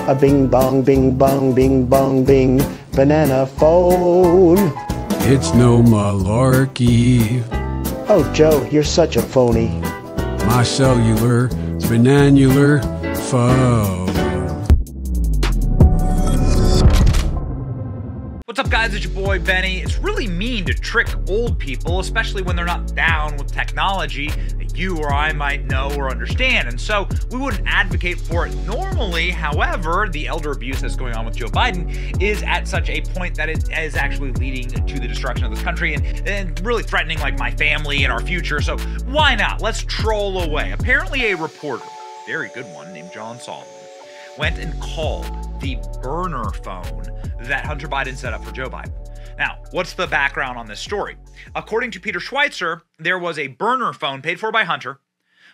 A bing bong, bing bong, bing bong, bing. Banana phone. It's no malarkey. Oh, Joe, you're such a phony. My cellular, bananular phone. What's up, guys? It's your boy Benny. It's really mean to trick old people, especially when they're not down with technology that you or I might know or understand. And so we wouldn't advocate for it normally. However, the elder abuse that's going on with Joe Biden is at such a point that it is actually leading to the destruction of this country and really threatening like my family and our future. So why not? Let's troll away. Apparently a reporter, very good one, named John Solomon, went and called the burner phone that Hunter Biden set up for Joe Biden. Now, what's the background on this story? According to Peter Schweitzer, there was a burner phone paid for by Hunter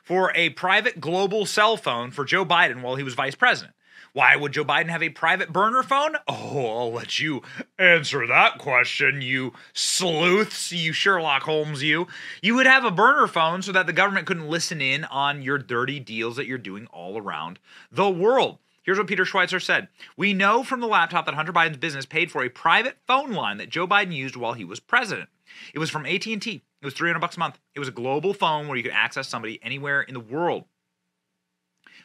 for a private global cell phone for Joe Biden while he was vice president. Why would Joe Biden have a private burner phone? Oh, I'll let you answer that question, you sleuths, you Sherlock Holmes, you. You would have a burner phone so that the government couldn't listen in on your dirty deals that you're doing all around the world. Here's what Peter Schweitzer said. We know from the laptop that Hunter Biden's business paid for a private phone line that Joe Biden used while he was president. It was from AT&T. It was $300 a month. It was a global phone where you could access somebody anywhere in the world.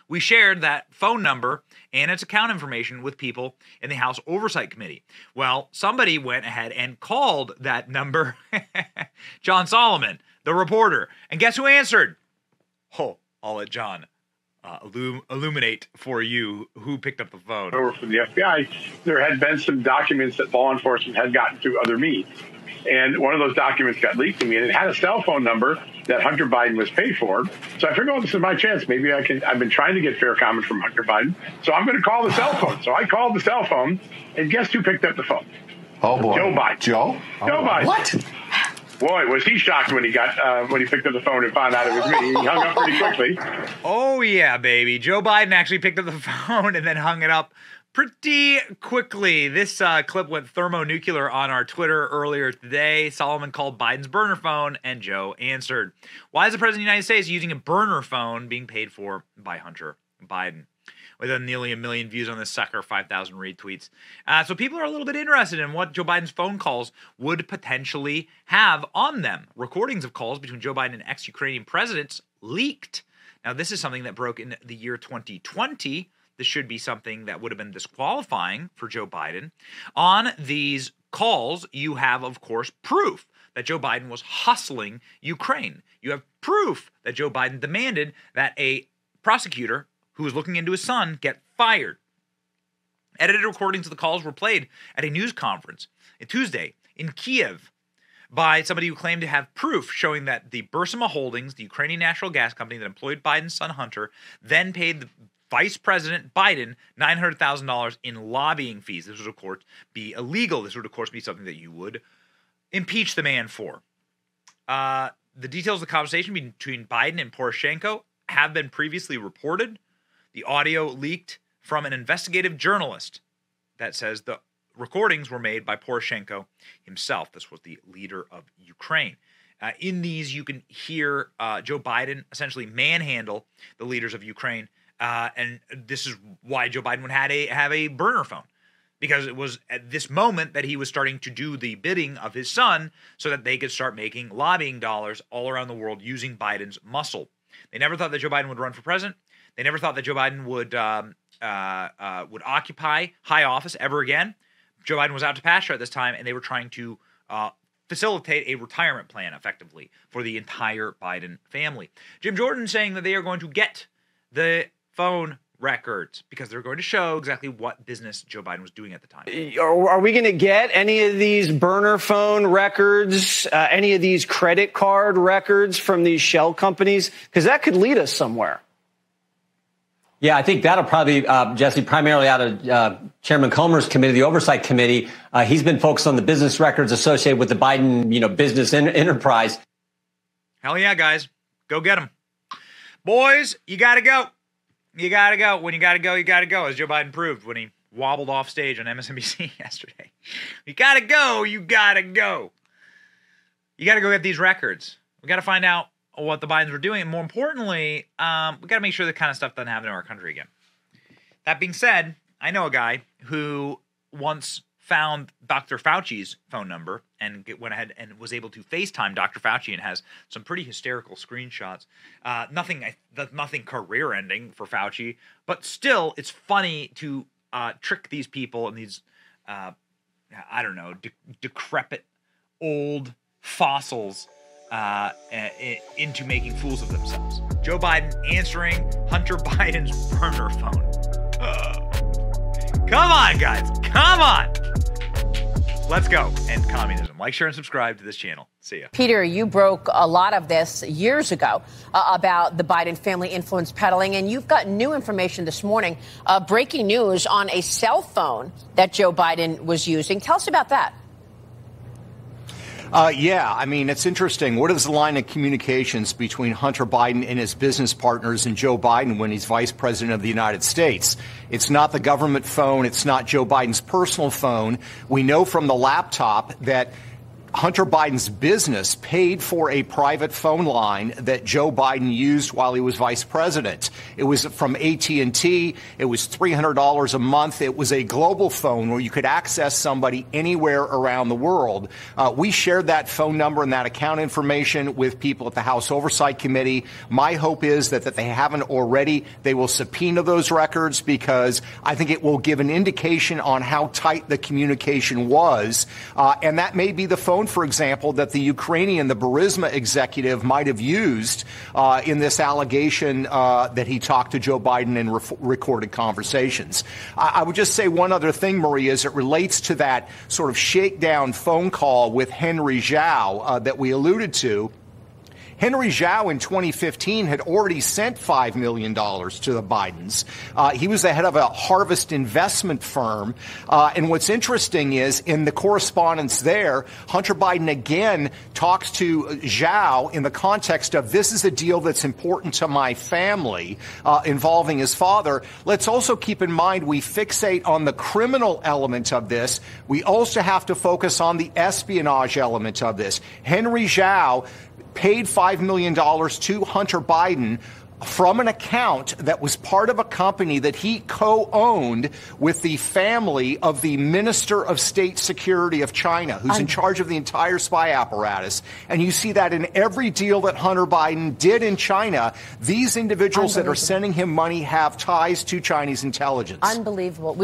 We shared that phone number and its account information with people in the House Oversight Committee. Well, somebody went ahead and called that number, John Solomon, the reporter. And guess who answered? Oh, I'll let John illuminate for you who picked up the phone. Over from the FBI, there had been some documents that law enforcement had gotten through other means. And one of those documents got leaked to me, and it had a cell phone number that Hunter Biden was paid for. So I figured, oh, this is my chance. Maybe I can. I've been trying to get fair comment from Hunter Biden, so I'm going to call the cell phone. So I called the cell phone, and guess who picked up the phone? Oh, boy. Joe Biden. Joe? Joe Biden. What? Boy, was he shocked when he picked up the phone and found out it was me. He hung up pretty quickly. Oh, yeah, baby. Joe Biden actually picked up the phone and then hung it up pretty quickly. This clip went thermonuclear on our Twitter earlier today. Solomon called Biden's burner phone, and Joe answered. Why is the President of the United States using a burner phone being paid for by Hunter Biden? With nearly 1 million views on this sucker, 5,000 retweets. So people are a little bit interested in what Joe Biden's phone calls would potentially have on them. Recordings of calls between Joe Biden and ex-Ukrainian presidents leaked. Now, this is something that broke in the year 2020. This should be something that would have been disqualifying for Joe Biden. On these calls, you have, of course, proof that Joe Biden was hustling Ukraine. You have proof that Joe Biden demanded that a prosecutor who was looking into his son get fired. Edited recordings of the calls were played at a news conference on Tuesday in Kiev by somebody who claimed to have proof showing that the Burisma Holdings, the Ukrainian natural gas company that employed Biden's son Hunter, then paid the Vice President Biden $900,000 in lobbying fees. This would, of course, be illegal. This would, of course, be something that you would impeach the man for. The details of the conversation between Biden and Poroshenko have been previously reported. The audio leaked from an investigative journalist that says the recordings were made by Poroshenko himself. This was the leader of Ukraine. In these, you can hear Joe Biden essentially manhandle the leaders of Ukraine. And this is why Joe Biden would have a burner phone, because it was at this moment that he was starting to do the bidding of his son so that they could start making lobbying dollars all around the world using Biden's muscle. They never thought that Joe Biden would run for president. They never thought that Joe Biden would occupy high office ever again. Joe Biden was out to pasture at this time, and they were trying to facilitate a retirement plan, effectively, for the entire Biden family. Jim Jordan saying that they are going to get the phone records because they're going to show exactly what business Joe Biden was doing at the time. Are we going to get any of these burner phone records, any of these credit card records from these shell companies? Because that could lead us somewhere. Yeah, I think that'll probably, Jesse, primarily out of Chairman Comer's committee, the Oversight Committee. He's been focused on the business records associated with the Biden, business enterprise. Hell yeah, guys. Go get them. Boys, you got to go. You got to go. When you got to go, you got to go, as Joe Biden proved when he wobbled off stage on MSNBC yesterday. You got to go. You got to go. You got to go get these records. We got to find out what the Bidens were doing. And more importantly, we got to make sure that kind of stuff doesn't happen in our country again. That being said, I know a guy who once found Dr. Fauci's phone number and went ahead and was able to FaceTime Dr. Fauci and has some pretty hysterical screenshots. Nothing career-ending for Fauci, but still, it's funny to trick these people and these, decrepit old fossils into making fools of themselves. Joe Biden answering Hunter Biden's burner phone. Come on, guys. Come on. Let's go. End communism. Like, share, and subscribe to this channel. See ya. Peter, you broke a lot of this years ago about the Biden family influence peddling, and you've got new information this morning. Breaking news on a cell phone that Joe Biden was using. Tell us about that. Yeah, I mean, it's interesting. What is the line of communications between Hunter Biden and his business partners and Joe Biden when he's vice president of the United States? It's not the government phone. It's not Joe Biden's personal phone. We know from the laptop that Hunter Biden's business paid for a private phone line that Joe Biden used while he was vice president. It was from AT&T. It was $300 a month. It was a global phone where you could access somebody anywhere around the world. We shared that phone number and that account information with people at the House Oversight Committee. My hope is that they haven't already. They will subpoena those records because I think it will give an indication on how tight the communication was. And that may be the phone, for example, that the Ukrainian, the Burisma executive might have used in this allegation that he talked to Joe Biden in recorded conversations. I would just say one other thing, Maria, as it relates to that sort of shakedown phone call with Henry Zhao that we alluded to. Henry Zhao in 2015 had already sent $5 million to the Bidens. He was the head of a Harvest investment firm. And what's interesting is in the correspondence there, Hunter Biden again talks to Zhao in the context of this is a deal that's important to my family involving his father. Let's also keep in mind we fixate on the criminal element of this. We also have to focus on the espionage element of this. Henry Zhao paid $5 million to Hunter Biden from an account that was part of a company that he co-owned with the family of the Minister of State Security of China, who's in charge of the entire spy apparatus. And you see that in every deal that Hunter Biden did in China. These individuals that are sending him money have ties to Chinese intelligence. Unbelievable.